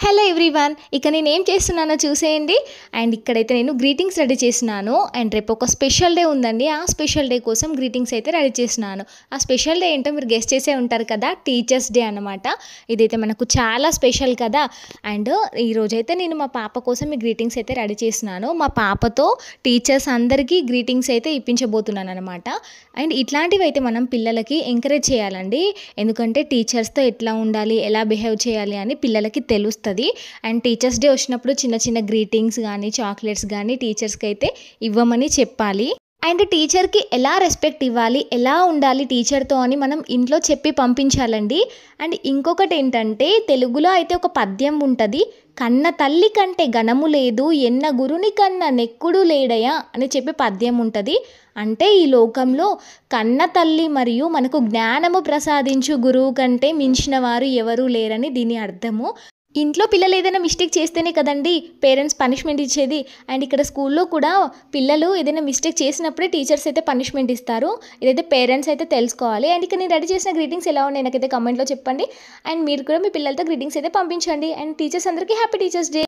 Hello everyone, ఇక నేను ఏం చేస్తున్నానో చూసేయండి. అండ్ ఇక్కడైతే నేను గ్రీటింగ్స్ రెడీ చేసినాను. అండ్ రేపు ఒక స్పెషల్ డే ఉందండి. ఆ స్పెషల్ డే కోసం గ్రీటింగ్స్ అయితే రెడీ చేసినాను. ఆ స్పెషల్ డే ఏంటో మీరు గెస్ట్ చేసే ఉంటారు కదా, టీచర్స్ డే అనమాట. ఇదైతే మనకు చాలా స్పెషల్ కదా. అండ్ ఈరోజైతే నేను మా పాప కోసం ఈ గ్రీటింగ్స్ అయితే రెడీ చేసినాను. మా పాపతో టీచర్స్ అందరికీ గ్రీటింగ్స్ అయితే ఇప్పించబోతున్నాను అనమాట. అండ్ ఇట్లాంటివి అయితే మనం పిల్లలకి ఎంకరేజ్ చేయాలండి. ఎందుకంటే టీచర్స్తో ఎట్లా ఉండాలి, ఎలా బిహేవ్ చేయాలి అని పిల్లలకి తెలుస్తుంది. అండ్ టీచర్స్ డే వచ్చినప్పుడు చిన్న చిన్న గ్రీటింగ్స్ కానీ చాక్లెట్స్ కానీ టీచర్స్కి అయితే ఇవ్వమని చెప్పాలి. అండ్ టీచర్కి ఎలా రెస్పెక్ట్ ఇవ్వాలి, ఎలా ఉండాలి టీచర్తో అని మనం ఇంట్లో చెప్పి పంపించాలండి. అండ్ ఇంకొకటి ఏంటంటే, తెలుగులో అయితే ఒక పద్యం ఉంటుంది, కన్న తల్లి కంటే ఘనము లేదు, ఎన్న గురుని కన్న నెక్కుడు లేడయా అని చెప్పి పద్యం ఉంటుంది. అంటే ఈ లోకంలో కన్న తల్లి మరియు మనకు జ్ఞానము ప్రసాదించు గురువు కంటే మించిన వారు ఎవరూ లేరని దీని అర్థము. ఇంట్లో పిల్లలు ఏదైనా మిస్టేక్ చేస్తేనే కదండి పేరెంట్స్ పనిష్మెంట్ ఇచ్చేది. అండ్ ఇక్కడ స్కూల్లో కూడా పిల్లలు ఏదైనా మిస్టేక్ చేసినప్పుడే టీచర్స్ అయితే పనిష్మెంట్ ఇస్తారు. ఇదైతే పేరెంట్స్ అయితే తెలుసుకోవాలి. అండ్ ఇక్కడ నేను రెడీ చేసిన గ్రీటింగ్స్ ఎలా ఉన్నాయి నాకైతే కమెంట్లో చెప్పండి. అండ్ మీరు కూడా మీ పిల్లలతో గ్రీటింగ్స్ అయితే పంపించండి. అండ్ టీచర్స్ అందరికీ హ్యాపీ టీచర్స్ డే.